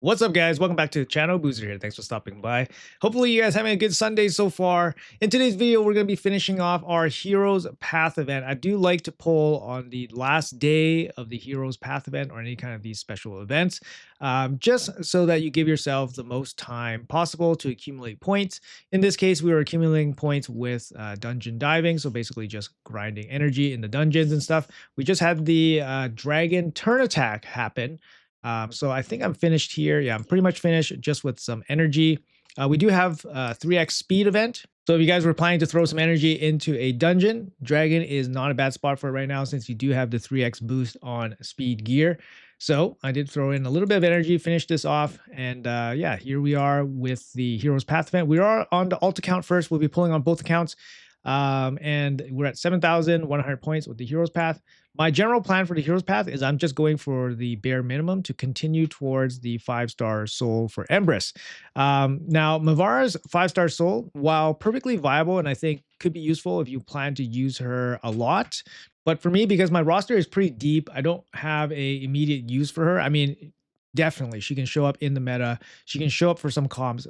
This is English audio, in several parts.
What's up, guys? Welcome back to the channel. Boozer here. Thanks for stopping by. Hopefully, you guys having a good Sunday so far. In today's video, we're going to be finishing off our Heroes Path event. I do like to poll on the last day of the Heroes Path event or any kind of these special events, just so that you give yourself the most time possible to accumulate points. In this case, we were accumulating points with dungeon diving, so basically just grinding energy in the dungeons and stuff. We just had the dragon turn attack happen. So I think I'm finished here. Yeah, I'm pretty much finished just with some energy. We do have a 3x speed event. So if you guys were planning to throw some energy into a dungeon, Dragon is not a bad spot for it right now since you do have the 3x boost on speed gear. So I did throw in a little bit of energy, finish this off. And yeah, here we are with the Heroes Path event. We are on the alt account first. We'll be pulling on both accounts. And we're at 7,100 points with the Heroes Path. My general plan for the Heroes Path is I'm just going for the bare minimum to continue towards the 5-star soul for Embrys. Now, Mavara's 5-star soul, while perfectly viable and I think could be useful if you plan to use her a lot, but for me, because my roster is pretty deep, I don't have a immediate use for her. I mean, definitely she can show up in the meta. She can show up for some comms,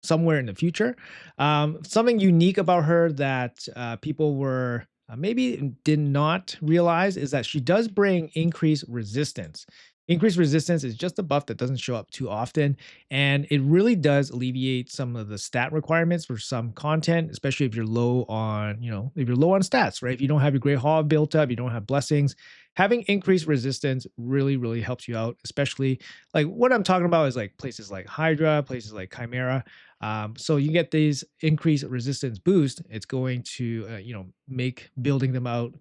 somewhere in the future. Something unique about her that people were maybe did not realize is that she does bring increased resistance. Increased resistance is just a buff that doesn't show up too often, and it really does alleviate some of the stat requirements for some content, especially if you're low on, if you're low on stats, right? If you don't have your Great Hall built up, you don't have blessings, having increased resistance really, really helps you out, especially like what I'm talking about is like places like Hydra, places like Chimera. So you get these increased resistance boost. It's going to, make building out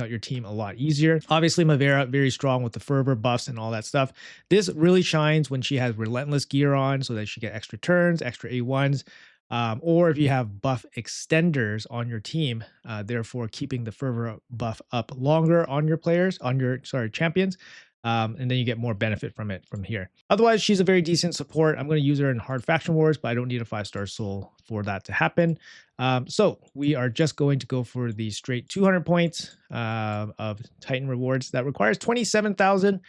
your team a lot easier. Obviously, Mavara very strong with the fervor buffs and all that stuff. This really shines when she has relentless gear on, so that she get extra turns, extra A1s. Or if you have buff extenders on your team, therefore keeping the fervor buff up longer on your players, on your champions, and then you get more benefit from it from here. Otherwise, she's a very decent support. I'm going to use her in hard faction wars, but I don't need a 5-star soul for that to happen. So we are just going to go for the straight 200 points of Titan rewards. That requires 27,000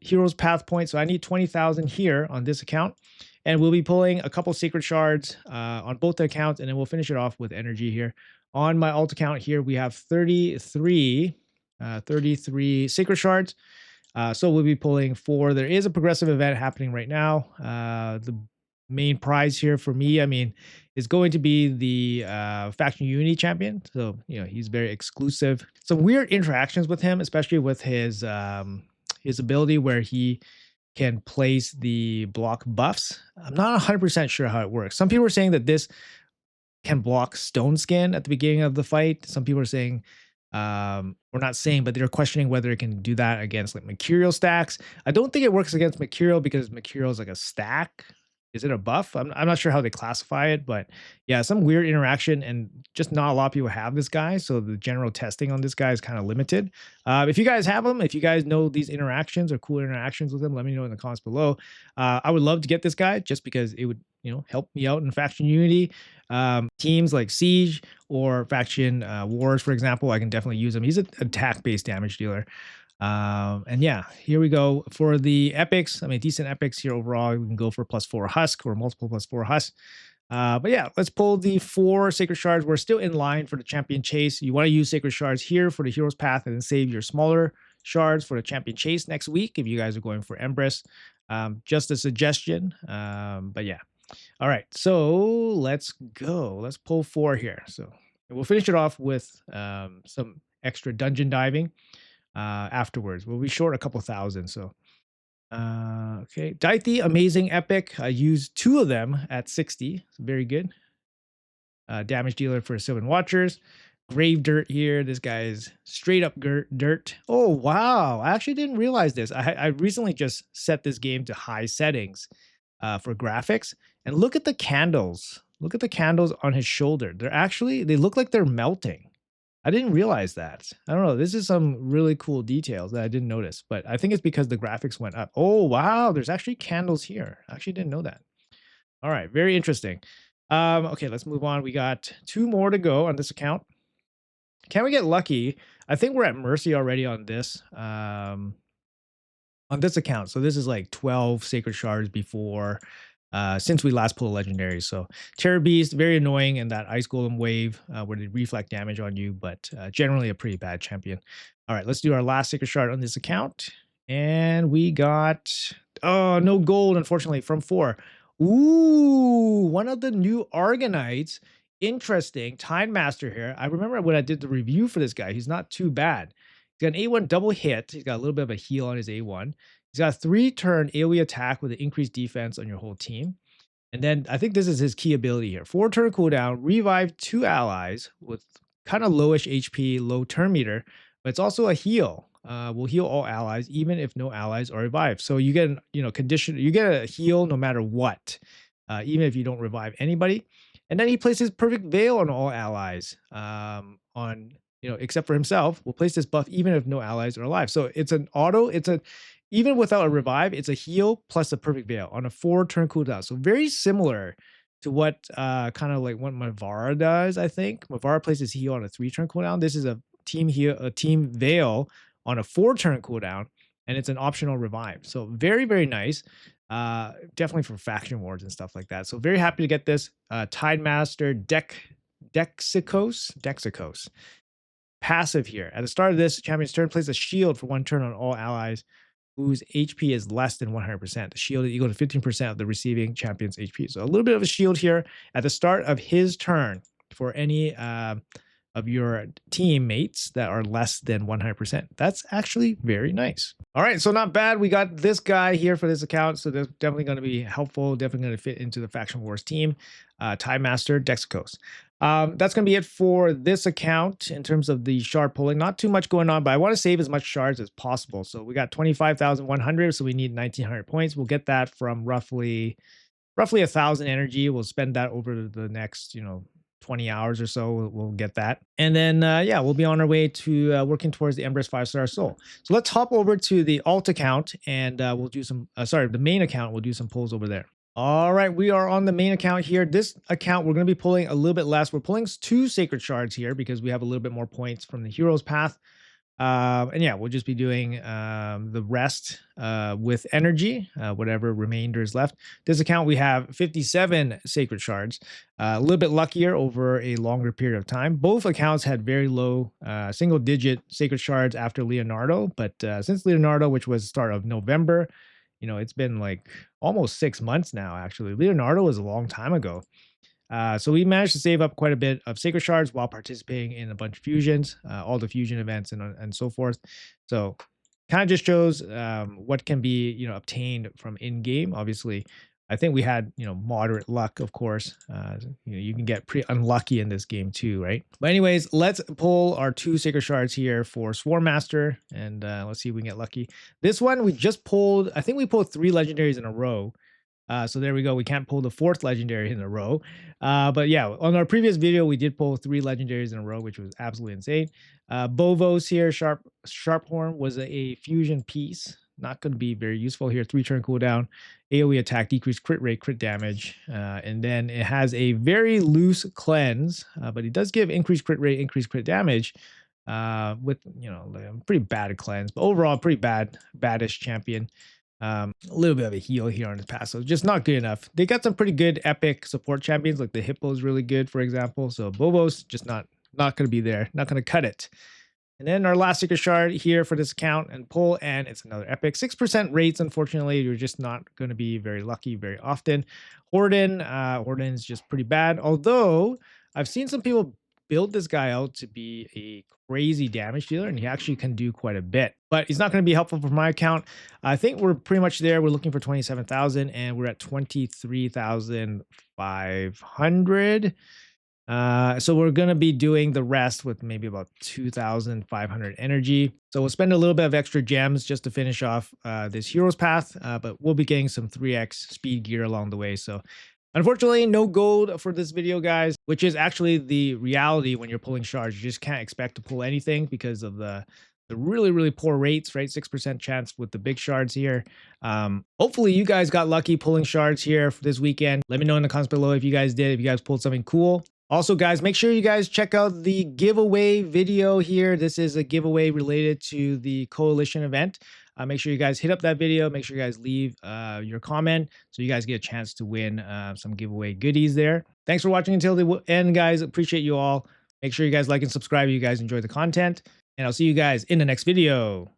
Heroes Path points. So I need 20,000 here on this account. And we'll be pulling a couple sacred shards on both the accounts, and then we'll finish it off with energy here. On my alt account here, we have 33 sacred shards. So we'll be pulling 4. There is a progressive event happening right now. The main prize here for me, I mean, is going to be the faction unity champion. So, he's very exclusive. Some weird interactions with him, especially with his ability where he can place the block buffs. I'm not 100% sure how it works. Some people are saying that this can block stone skin at the beginning of the fight. Some people are saying, or not saying, but they're questioning whether it can do that against like mercurial stacks. I don't think it works against mercurial because mercurial is like a stack. Is it a buff? I'm not sure how they classify it, but yeah, some weird interaction, and just not a lot of people have this guy, so the general testing on this guy is kind of limited. If you guys have him, if you guys know these interactions or cool interactions with him, let me know in the comments below. I would love to get this guy just because it would, help me out in faction unity. Teams like Siege or faction wars, for example, I can definitely use him. He's an attack-based damage dealer. And yeah, here we go for the epics. I mean, decent epics here overall. We can go for +4 husk or multiple +4 husk. But yeah, let's pull the 4 sacred shards. We're still in line for the champion chase. You want to use sacred shards here for the hero's path and then save your smaller shards for the champion chase next week if you guys are going for Embrys. Just a suggestion. But yeah. All right, so let's go. Let's pull 4 here. So we'll finish it off with some extra dungeon diving afterwards. We'll be short a couple thousand. So okay, Daithi, amazing epic. I used 2 of them at 60. Very good. Damage dealer for Sylvan Watchers. Grave dirt here. This guy is straight up dirt. Oh wow, I actually didn't realize this. I recently just set this game to high settings for graphics, and look at the candles. Look at the candles on his shoulder. They look like they're melting. I didn't realize that. I don't know. This is some really cool details that I didn't notice, but I think it's because the graphics went up. Oh, wow. There's actually candles here. I actually didn't know that. All right. Very interesting. Okay, let's move on. We got 2 more to go on this account. Can we get lucky? I think we're at mercy already on this. on this account. So this is like 12 sacred shards before since we last pulled a legendary. So Terror Beast, very annoying in that Ice Golem wave where they reflect damage on you, but generally a pretty bad champion. All right, let's do our last sacred shard on this account. And we got, oh, no gold, unfortunately, from 4. Ooh, one of the new Argonites. Interesting. Time Master here. I remember when I did the review for this guy. He's not too bad. He's got an A1 double hit. He's got a little bit of a heal on his A1. He's got a 3-turn AoE attack with an increased defense on your whole team. And then I think this is his key ability here. 4-turn cooldown, revive 2 allies with kind of lowish HP, low turn meter, but it's also a heal. Will heal all allies, even if no allies are revived. So you get, you get a heal no matter what, even if you don't revive anybody. And then he places Perfect Veil on all allies, except for himself. Will place this buff even if no allies are alive. So it's an auto. Even without a revive, it's a heal plus a Perfect Veil on a 4-turn cooldown. So very similar to what kind of like what Mavara does, I think. Mavara places heal on a 3-turn cooldown. This is a team heal, a team veil on a 4-turn cooldown, and it's an optional revive. So very, very nice. Definitely for faction wars and stuff like that. So very happy to get this. Tide Master Dexicos. Passive here. At the start of this champion's turn, place a shield for 1 turn on all allies whose HP is less than 100%. The shield is equal to 15% of the receiving champion's HP. So a little bit of a shield here at the start of his turn for any of your teammates that are less than 100%. That's actually very nice. All right, so not bad. We got this guy here for this account, so that's definitely going to be helpful, definitely going to fit into the Faction Wars team. Time Master Dexicos. That's going to be it for this account in terms of the shard pulling. Not too much going on, but I want to save as much shards as possible. So we got 25,100, so we need 1,900 points. We'll get that from roughly 1,000 energy. We'll spend that over the next, 20 hours or so. We'll get that. And then, yeah, we'll be on our way to working towards the Embrys 5-star soul. So let's hop over to the alt account and we'll do some, the main account. We'll do some pulls over there. All right, we are on the main account here. This account, we're going to be pulling a little bit less. We're pulling 2 sacred shards here because we have a little bit more points from the hero's path. And yeah, we'll just be doing the rest with energy, whatever remainder is left. This account, we have 57 sacred shards, a little bit luckier over a longer period of time. Both accounts had very low single-digit sacred shards after Leonardo, but since Leonardo, which was the start of November, it's been like almost 6 months now, actually. Leonardo was a long time ago. So we managed to save up quite a bit of sacred shards while participating in a bunch of fusions, all the fusion events and so forth. So kind of just shows what can be, obtained from in-game. Obviously, I think we had, moderate luck, of course. You can get pretty unlucky in this game too, right? But anyways, let's pull our 2 sacred shards here for Swarm Master, and let's see if we can get lucky. This one we just pulled, I think we pulled 3 legendaries in a row. So there we go. We can't pull the 4th legendary in a row. But yeah, on our previous video, we did pull 3 legendaries in a row, which was absolutely insane. Bovos here, Sharphorn was a fusion piece. Not going to be very useful here. 3-turn cooldown, AoE attack, decreased crit rate, crit damage. And then it has a very loose cleanse, but it does give increased crit rate, increased crit damage. With, pretty bad cleanse. But overall, pretty baddish champion. A little bit of a heal here on his pass, so just not good enough. They got some pretty good epic support champions, like the Hippo is really good, for example. So Bobos just not going to be there, not going to cut it. And then our last sacred shard here for this account and pull, and it's another epic 6% rates. Unfortunately, you're just not going to be very lucky very often. Horden's just pretty bad. Although I've seen some people build this guy out to be a crazy damage dealer, and he actually can do quite a bit, but he's not going to be helpful for my account. I think we're pretty much there. We're looking for 27,000 and we're at 23,500. So we're going to be doing the rest with maybe about 2,500 energy. So we'll spend a little bit of extra gems just to finish off this hero's path, but we'll be getting some 3x speed gear along the way. So unfortunately, no gold for this video, guys, which is actually the reality when you're pulling shards. You just can't expect to pull anything because of the really, really poor rates, right? 6% chance with the big shards here. Hopefully, you guys got lucky pulling shards here for this weekend. Let me know in the comments below if you guys did, if you guys pulled something cool. Also, guys, make sure you guys check out the giveaway video here. This is a giveaway related to the Coalition event. Make sure you guys hit up that video. Make sure you guys leave your comment so you guys get a chance to win some giveaway goodies there. Thanks for watching until the end, guys. Appreciate you all. Make sure you guys like and subscribe if you guys enjoy the content. And I'll see you guys in the next video.